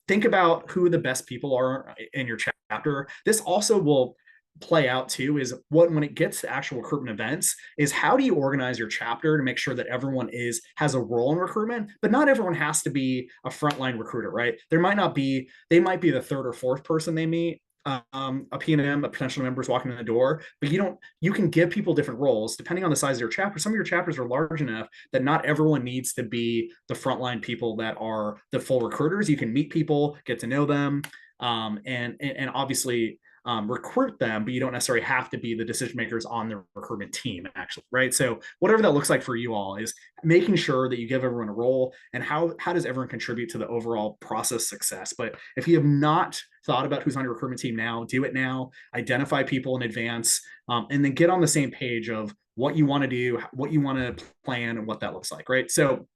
think about who the best people are in your chapter. This also will play out too is when it gets to actual recruitment events is how do you organize your chapter to make sure that everyone has a role in recruitment, but not everyone has to be a frontline recruiter, right? They might be the third or fourth person they meet, a P&M, a potential members walking in the door, but you can give people different roles depending on the size of your chapter. Some of your chapters are large enough that not everyone needs to be the frontline people that are the full recruiters. You can meet people, get to know them, and obviously recruit them, but you don't necessarily have to be the decision makers on the recruitment team, actually, right? So whatever that looks like for you all is making sure that you give everyone a role and how does everyone contribute to the overall process success. But if you have not thought about who's on your recruitment team now, do it now, identify people in advance, and then get on the same page of what you want to do, what you want to plan, and what that looks like, right? So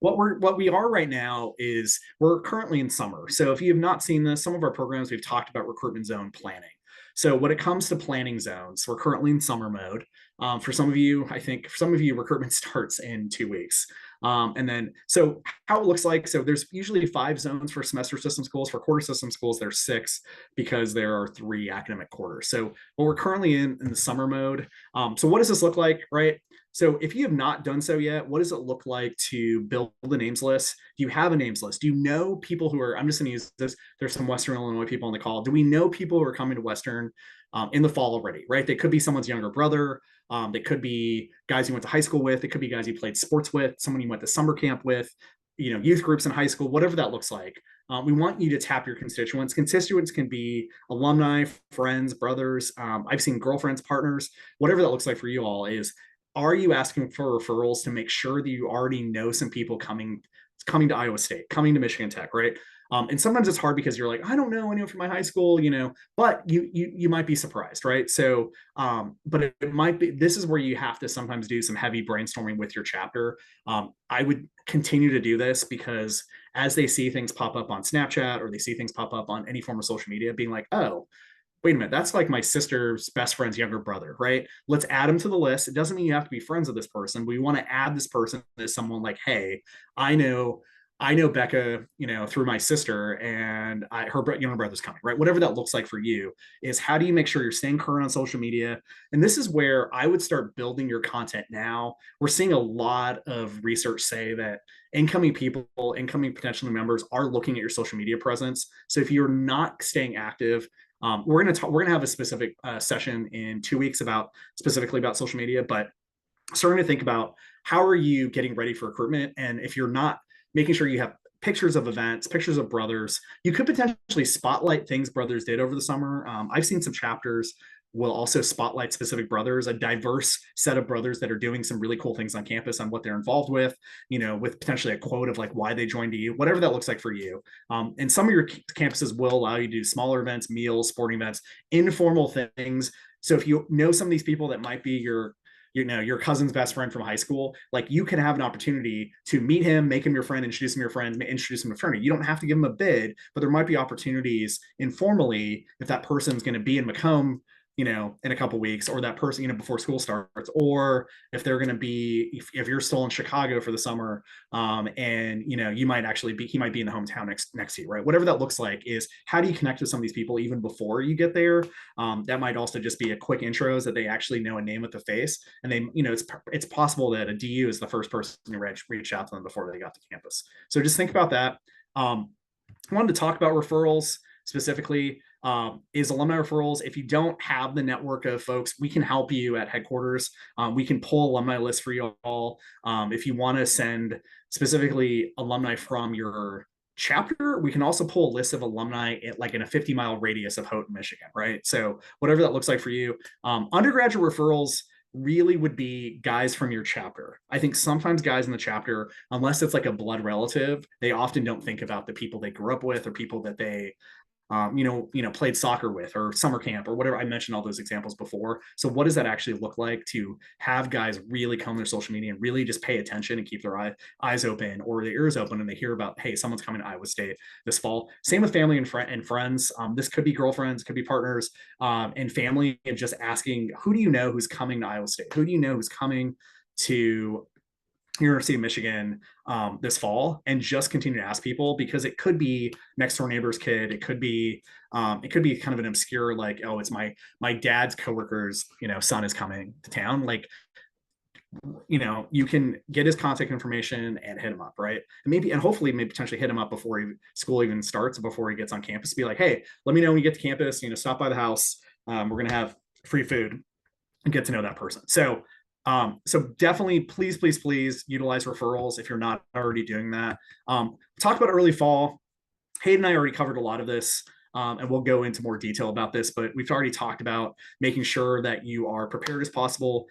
what we are right now is we're currently in summer. So if you have not seen this, some of our programs, we've talked about recruitment zone planning. So when it comes to planning zones, we're currently in summer mode. For some of you, I think for some of you, recruitment starts in 2 weeks. And then, so how it looks like, so there's usually 5 zones for semester system schools. For quarter system schools, there's 6 because there are 3 academic quarters. So what we're currently in the summer mode. So what does this look like, right? So if you have not done so yet, what does it look like to build a names list? Do you have a names list? Do you know people who are, I'm just going to use this, there's some Western Illinois people on the call. Do we know people who are coming to Western in the fall already, right? They could be someone's younger brother. They could be guys you went to high school with. It could be guys you played sports with, someone you went to summer camp with, youth groups in high school, whatever that looks like. We want you to tap your constituents. Constituents can be alumni, friends, brothers. I've seen girlfriends, partners, whatever that looks like for you all is, are you asking for referrals to make sure that you already know some people coming to Iowa State, coming to Michigan Tech, right? And sometimes it's hard because you're like, I don't know anyone from my high school, but you might be surprised, right? So, but it might be, this is where you have to sometimes do some heavy brainstorming with your chapter. I would continue to do this because as they see things pop up on Snapchat or they see things pop up on any form of social media, being like, oh, wait a minute, that's like my sister's best friend's younger brother, right? Let's add him to the list. It doesn't mean you have to be friends with this person. We want to add this person as someone like, hey, I know I know Becca, through my sister, and her younger brother's coming, right? Whatever that looks like for you is, how do you make sure you're staying current on social media? And this is where I would start building your content now. We're seeing a lot of research say that incoming potential members are looking at your social media presence. So if you're not staying active, we're gonna have a specific session in 2 weeks specifically about social media, but starting to think about how are you getting ready for recruitment. And if you're not, making sure you have pictures of events, pictures of brothers. You could potentially spotlight things brothers did over the summer. I've seen some chapters will also spotlight specific brothers, a diverse set of brothers that are doing some really cool things on campus on what they're involved with, with potentially a quote of like why they joined you, whatever that looks like for you. And some of your campuses will allow you to do smaller events, meals, sporting events, informal things. So if you know some of these people that might be your cousin's best friend from high school, like you can have an opportunity to meet him, make him your friend, introduce him to your friends, introduce him to fraternity. You don't have to give him a bid, but there might be opportunities informally if that person's going to be in Macomb, in a couple of weeks, or that person, before school starts, or if they're going to be, if you're still in Chicago for the summer, and he might be in the hometown next to you, right? Whatever that looks like is, how do you connect with some of these people even before you get there? That might also just be a quick intros that they actually know a name with the face, and they, it's possible that a DU is the first person to reach out to them before they got to campus. So just think about that. I wanted to talk about referrals specifically. Is alumni referrals. If you don't have the network of folks, we can help you at headquarters. We can pull alumni lists for you all. If you want to send specifically alumni from your chapter, we can also pull a list of alumni in a 50-mile radius of Houghton, Michigan, right? So whatever that looks like for you. Undergraduate referrals really would be guys from your chapter. I think sometimes guys in the chapter, unless it's like a blood relative, they often don't think about the people they grew up with or people that they played soccer with, or summer camp, or whatever. I mentioned all those examples before. So what does that actually look like to have guys really come to their social media and really just pay attention and keep their eyes open or their ears open, and they hear about, hey, someone's coming to Iowa State this fall. Same with family and friends. This could be girlfriends, could be partners, and family, and just asking, who do you know who's coming to Iowa State? Who do you know who's coming to University of Michigan this fall? And just continue to ask people, because it could be next door neighbor's kid. It could be kind of an obscure, like, oh, it's my dad's coworker's son is coming to town. Like, you can get his contact information and hit him up, right? And hopefully maybe potentially hit him up before school even starts, before he gets on campus. Be like, hey, let me know when you get to campus. Stop by the house. We're gonna have free food, and get to know that person. So definitely, please utilize referrals if you're not already doing that. Talk about early fall. Hayden and I already covered a lot of this, and we'll go into more detail about this, but we've already talked about making sure that you are prepared as possible.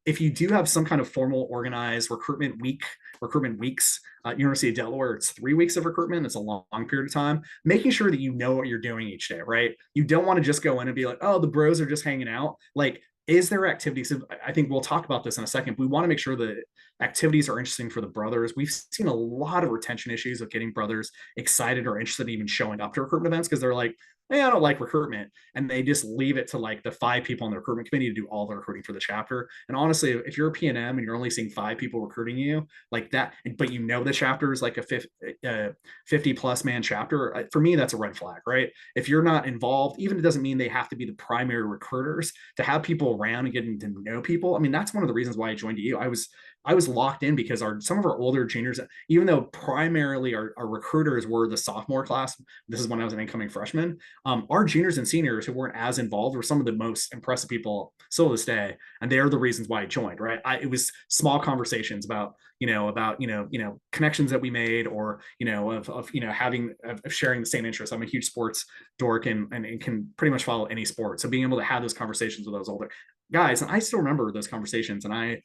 If you do have some kind of formal organized recruitment weeks, University of Delaware, it's 3 weeks of recruitment. It's a long period of time. Making sure that you know what you're doing each day, right? You don't want to just go in and be like, oh, the bros are just hanging out. Like, is there activities? So I think we'll talk about this in a second. But we want to make sure that activities are interesting for the brothers. We've seen a lot of retention issues of getting brothers excited or interested in even showing up to recruitment events, because they're like, hey, I don't like recruitment. And they just leave it to like the 5 people on the recruitment committee to do all the recruiting for the chapter. And honestly, if you're a PNM and you're only seeing 5 people recruiting you like that, but the chapter is like a 50 plus man chapter, for me, that's a red flag, right? If you're not involved, even it doesn't mean they have to be the primary recruiters, to have people around and getting to know people. I mean, that's one of the reasons why I joined you. I was locked in because some of our older juniors, even though primarily our recruiters were the sophomore class, this is when I was an incoming freshman, our juniors and seniors who weren't as involved were some of the most impressive people still to this day, and they're the reasons why I joined. Right? It was small conversations about connections that we made, or of sharing the same interests. I'm a huge sports dork and can pretty much follow any sport. So being able to have those conversations with those older guys, and I still remember those conversations. And I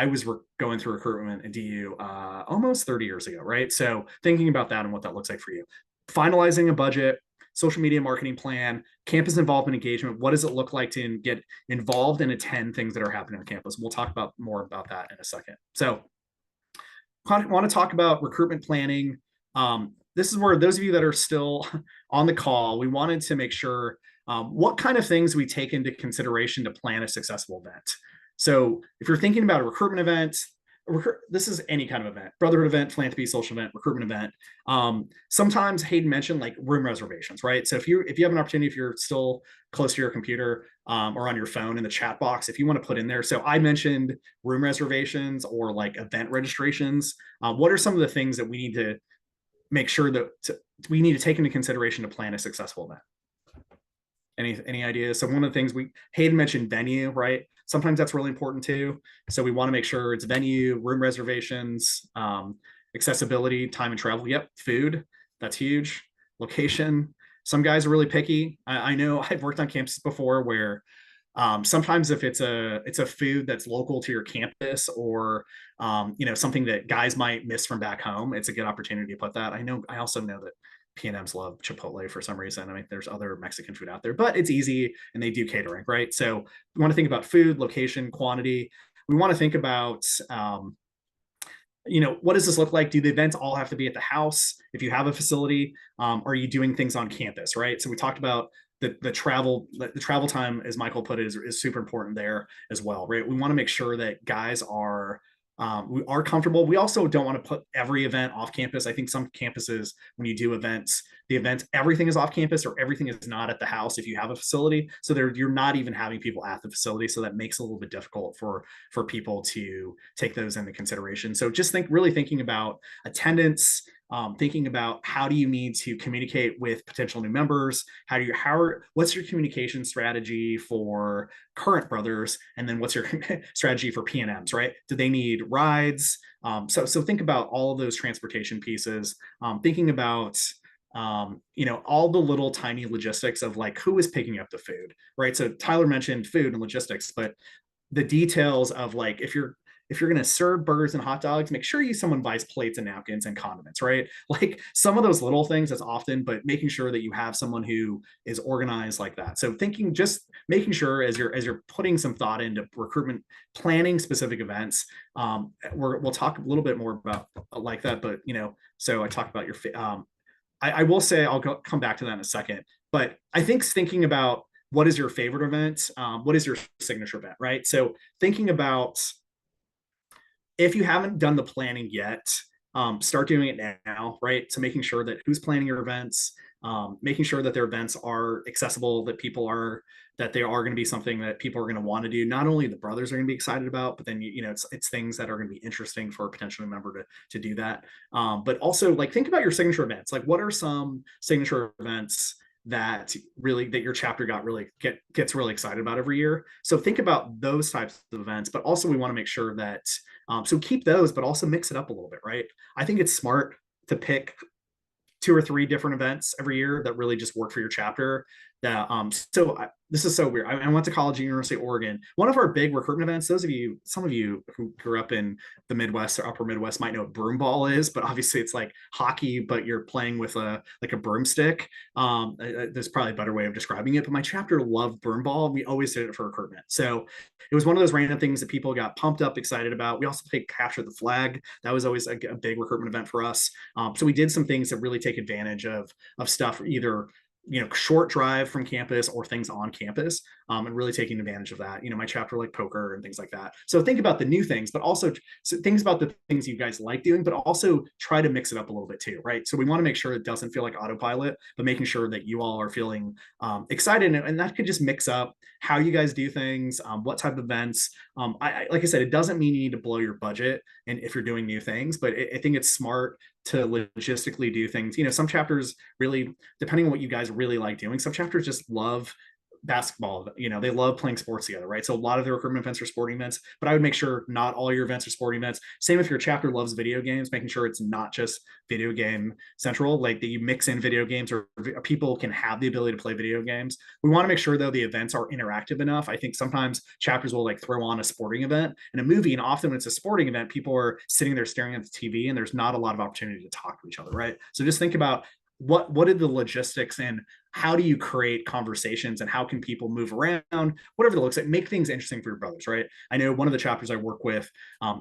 was going through recruitment at DU almost 30 years ago, right? So thinking about that and what that looks like for you. Finalizing a budget, social media marketing plan, campus involvement engagement. What does it look like to get involved and attend things that are happening on campus? We'll talk more about that in a second. So I want to talk about recruitment planning. This is where those of you that are still on the call, we wanted to make sure what kind of things we take into consideration to plan a successful event. So if you're thinking about a recruitment event, this is any kind of event, brotherhood event, philanthropy, social event, recruitment event. Sometimes Hayden mentioned like room reservations, right? So if you have an opportunity, if you're still close to your computer or on your phone in the chat box, if you want to put in there. So I mentioned room reservations or like event registrations. What are some of the things that we need to make sure that we need to take into consideration to plan a successful event? Any ideas? So one of the things Hayden mentioned venue, right? Sometimes that's really important too. So we want to make sure it's venue, room reservations, accessibility, time and travel. Yep, food, that's huge. Location. Some guys are really picky. I know I've worked on campuses before where sometimes if it's a food that's local to your campus or something that guys might miss from back home, it's a good opportunity to put that. I also know that P&Ms love Chipotle for some reason. I mean, there's other Mexican food out there, but it's easy and they do catering, right? So we want to think about food, location, quantity. We want to think about what does this look like? Do the events all have to be at the house? If you have a facility, are you doing things on campus, right? So we talked about the travel time, as Michael put it, is super important there as well, right? We want to make sure that guys we are comfortable. We also don't want to put every event off campus. I think some campuses, when you do events, everything is off campus or everything is not at the house if you have a facility. So you're not even having people at the facility. So that makes it a little bit difficult for people to take those into consideration. So just really thinking about attendance, thinking about how do you need to communicate with potential new members? What's your communication strategy for current brothers? And then what's your strategy for P&Ms, right? Do they need rides? So think about all of those transportation pieces, thinking about all the little tiny logistics of like who is picking up the food, right? So Tyler mentioned food and logistics, but the details of like if you're going to serve burgers and hot dogs, make sure someone buys plates and napkins and condiments, right? Like some of those little things that's often, but making sure that you have someone who is organized like that. So just making sure as you're putting some thought into recruitment, planning specific events, we'll talk a little bit more about like that, but so I talked about I will say, come back to that in a second, but I think thinking about what is your favorite event? What is your signature event, right? So thinking about, if you haven't done the planning yet, start doing it now, right? So making sure that who's planning your events, making sure that their events are accessible, that they are going to be something that people are going to want to do. Not only the brothers are going to be excited about, but then it's things that are going to be interesting for a potential member to do that. But also like think about your signature events. Like what are some signature events that your chapter gets really excited about every year? So think about those types of events, but also we want to make sure that so keep those, but also mix it up a little bit, right? I think it's smart to pick 2 or 3 different events every year that really just work for your chapter. This is so weird. I went to college at University of Oregon. One of our big recruitment events, some of you who grew up in the Midwest or upper Midwest might know what broom ball is, but obviously it's like hockey, but you're playing with a broomstick. There's probably a better way of describing it, but my chapter loved broom ball. We always did it for recruitment. So it was one of those random things that people got pumped up, excited about. We also played capture the flag. That was always a big recruitment event for us. So we did some things that really take advantage of stuff, either short drive from campus or things on campus, and really taking advantage of that. My chapter like poker and things like that. So think about the new things, but also things about the things you guys like doing, but also try to mix it up a little bit too, right? So we want to make sure it doesn't feel like autopilot, but making sure that you all are feeling excited, and that could just mix up how you guys do things, what type of events. Like I said, it doesn't mean you need to blow your budget and if you're doing new things, but I think it's smart to logistically do things. Some chapters really, depending on what you guys really like doing, some chapters just love basketball. They love playing sports together, right? So a lot of the recruitment events are sporting events, but I would make sure not all your events are sporting events. Same if your chapter loves video games, making sure it's not just video game central, like that you mix in video games or people can have the ability to play video games. We want to make sure though the events are interactive enough. I think sometimes chapters will like throw on a sporting event and a movie, and often when it's a sporting event, people are sitting there staring at the TV and there's not a lot of opportunity to talk to each other, right? So just think about what are the logistics and how do you create conversations and how can people move around, whatever that looks like, make things interesting for your brothers, right? I know one of the chapters I work with,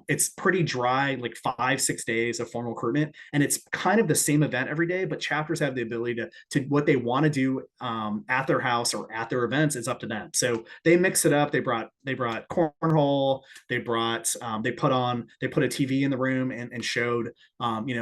it's pretty dry, like 5-6 days of formal recruitment, and it's kind of the same event every day, but chapters have the ability to what they want to do at their house or at their events is up to them. So they mix it up. They brought cornhole. They put a TV in the room and showed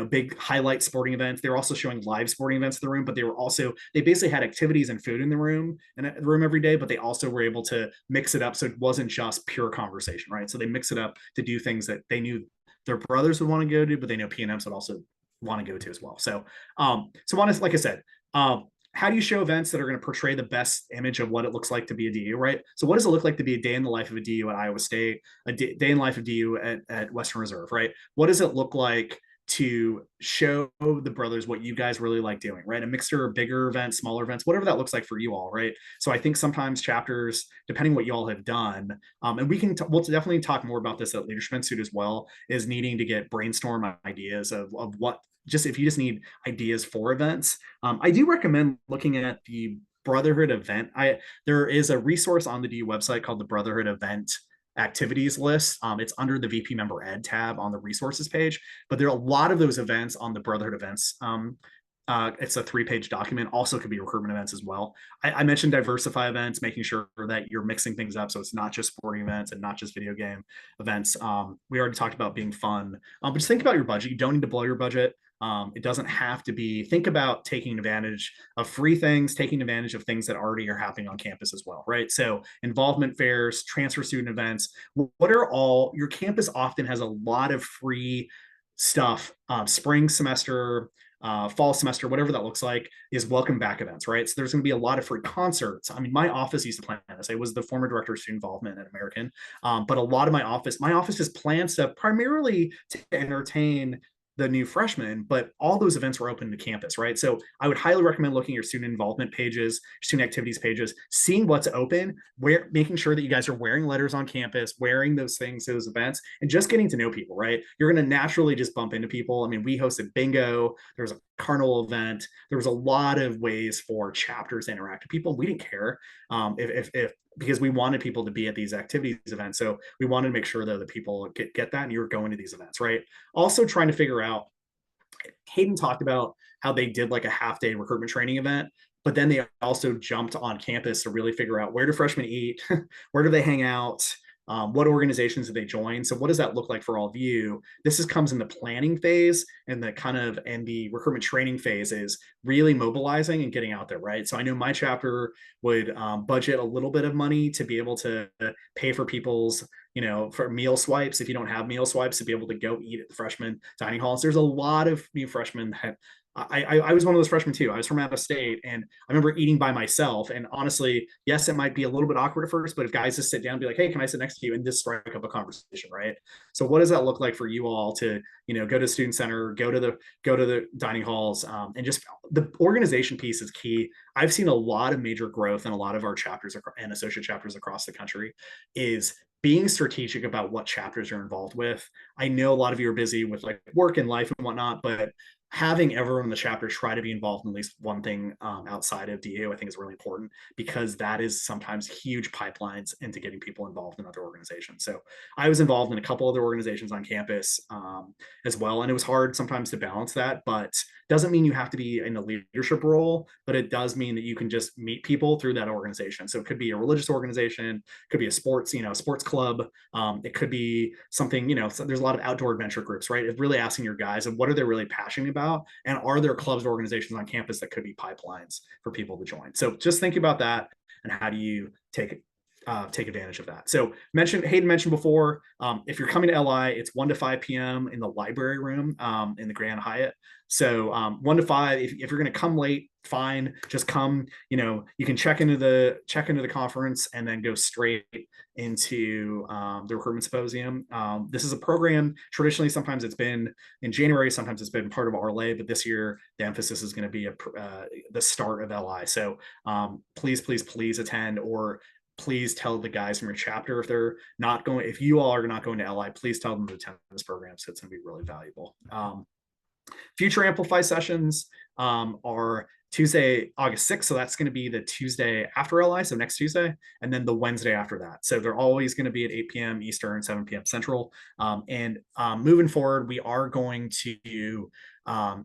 big highlight sporting events. They were also showing live sporting events in the room, but they basically had activities and food in the room every day, but they also were able to mix it up so it wasn't just pure conversation, right? So they mix it up to do things that they knew their brothers would want to go to, but they know P&Ms would also want to go to as well. So honestly, like I said, how do you show events that are going to portray the best image of what it looks like to be a DU, right? So what does it look like to be a day in the life of a DU at Iowa State, a day in the life of DU at Western Reserve, right? What does it look like to show the brothers what you guys really like doing, right? A mixture of bigger events, smaller events, whatever that looks like for you all, right? So I think sometimes chapters, depending what you all have done, and we'll definitely talk more about this at Leadership Institute as well, is needing to get brainstorm ideas of what, just if you just need ideas for events. I do recommend looking at the Brotherhood event. There is a resource on the DU website called the Brotherhood event activities list. It's under the VP member ed tab on the resources page, but there are a lot of those events on the Brotherhood events. It's a 3-page document. Also could be recruitment events as well. I mentioned diversify events, making sure that you're mixing things up. So it's not just sporting events and not just video game events. We already talked about being fun, but just think about your budget. You don't need to blow your budget. It doesn't have to be. Think about taking advantage of free things, taking advantage of things that already are happening on campus as well, right? So involvement fairs, transfer student events, what are all, your campus often has a lot of free stuff. Spring semester, fall semester, whatever that looks like, is welcome back events, right? So there's going to be a lot of free concerts. I mean, my office used to plan this. I was the former director of student involvement at American, but a lot of my office just plans stuff primarily to entertain the new freshmen, but all those events were open to campus, right? So I would highly recommend looking at your student involvement pages, student activities pages, seeing what's open, making sure that you guys are wearing letters on campus, wearing those things, those events, and just getting to know people, right? You're going to naturally just bump into people. I mean, we hosted bingo, there was a carnival event, there was a lot of ways for chapters to interact with people. We didn't care if because we wanted people to be at these activities events. So we wanted to make sure though that people get that and you're going to these events, right? Also trying to figure out, Hayden talked about how they did like a half-day recruitment training event, but then they also jumped on campus to really figure out, where do freshmen eat, where do they hang out, what organizations do they join? So what does that look like for all of you? Comes in the planning phase, and the recruitment training phase is really mobilizing and getting out there, right? So I know my chapter would budget a little bit of money to be able to pay for people's, for meal swipes, if you don't have meal swipes, to be able to go eat at the freshman dining halls. There's a lot of new freshmen that I was one of those freshmen too. I was from out of state, and I remember eating by myself. And honestly, yes, it might be a little bit awkward at first, but if guys just sit down and be like, "Hey, can I sit next to you?" and just strike up a conversation, right? So, what does that look like for you all to, go to student center, go to the dining halls, and just the organization piece is key. I've seen a lot of major growth in a lot of our chapters and associate chapters across the country. Is being strategic about what chapters you're involved with. I know a lot of you are busy with like work and life and whatnot, but having everyone in the chapter try to be involved in at least one thing outside of DU, I think is really important, because that is sometimes huge pipelines into getting people involved in other organizations. So I was involved in a couple other organizations on campus as well, and it was hard sometimes to balance that, but doesn't mean you have to be in a leadership role, but it does mean that you can just meet people through that organization. So it could be a religious organization, could be a sports club. It could be something, so there's a lot of outdoor adventure groups, right? It's really asking your guys of what are they really passionate about, and are there clubs or organizations on campus that could be pipelines for people to join. So just think about that, and how do you take advantage of that. So Hayden mentioned before, if you're coming to LI, it's 1 to 5 p.m. in the library room in the Grand Hyatt. So 1 to 5, if you're going to come late, fine, just come. You can check into the conference and then go straight into the recruitment symposium. This is a program, traditionally sometimes it's been in January, sometimes it's been part of RLA, but this year the emphasis is going to be the start of LI. So please attend, or please tell the guys from your chapter if you all are not going to LI, please tell them to attend this program. So it's going to be really valuable. Future Amplify sessions are Tuesday, August 6th. So that's going to be the Tuesday after LI, so next Tuesday, and then the Wednesday after that. So they're always going to be at 8 p.m. Eastern, 7 p.m. Central. Moving forward, we are going to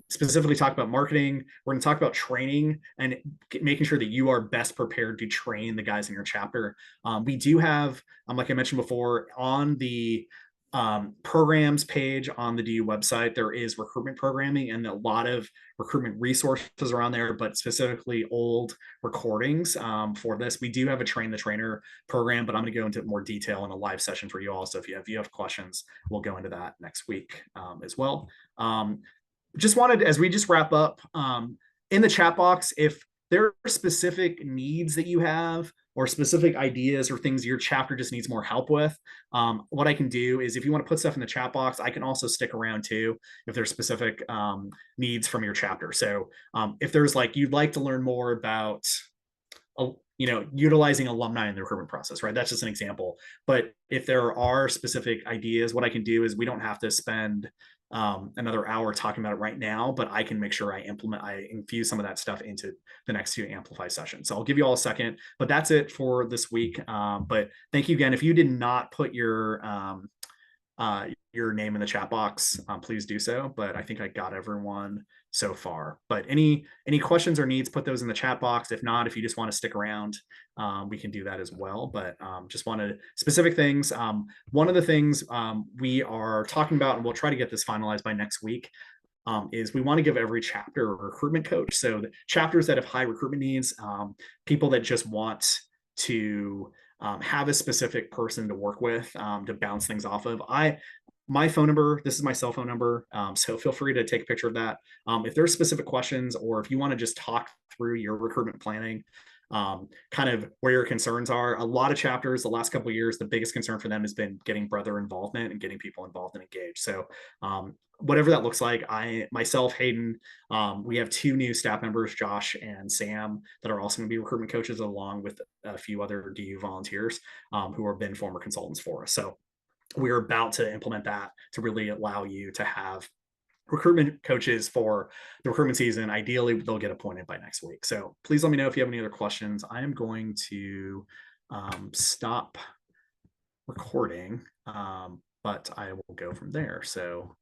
specifically talk about marketing. We're going to talk about training and making sure that you are best prepared to train the guys in your chapter. We do have, like I mentioned before, on the programs page on the DU website, there is recruitment programming and a lot of recruitment resources around there, but specifically old recordings for this. We do have a train the trainer program, but I'm going to go into more detail in a live session for you all. So if you have questions, we'll go into that next week as well. Just wanted, as we just wrap up, in the chat box, if there are specific needs that you have or specific ideas or things your chapter just needs more help with, what I can do is if you want to put stuff in the chat box, I can also stick around too if there's specific needs from your chapter. So if there's like, you'd like to learn more about utilizing alumni in the recruitment process, right? That's just an example. But if there are specific ideas, what I can do is we don't have to spend another hour talking about it right now, but I can make sure I infuse some of that stuff into the next two Amplify sessions. So I'll give you all a second, but that's it for this week. But thank you again. If you did not put your name in the chat box, please do so. But I think I got everyone so far. But any questions or needs, put those in the chat box. If not, if you just want to stick around, we can do that as well. But just wanted specific things. One of the things we are talking about, and we'll try to get this finalized by next week, is we want to give every chapter a recruitment coach. So the chapters that have high recruitment needs, people that just want to have a specific person to work with to bounce things off of. My phone number, this is my cell phone number. So feel free to take a picture of that. If there's specific questions, or if you want to just talk through your recruitment planning, kind of where your concerns are. A lot of chapters the last couple of years, the biggest concern for them has been getting brother involvement and getting people involved and engaged. So whatever that looks like, myself, Hayden, we have two new staff members, Josh and Sam, that are also going to be recruitment coaches, along with a few other DU volunteers who have been former consultants for us. So we're about to implement that to really allow you to have recruitment coaches for the recruitment season. Ideally, they'll get appointed by next week. So please let me know if you have any other questions. I am going to stop recording, but I will go from there. So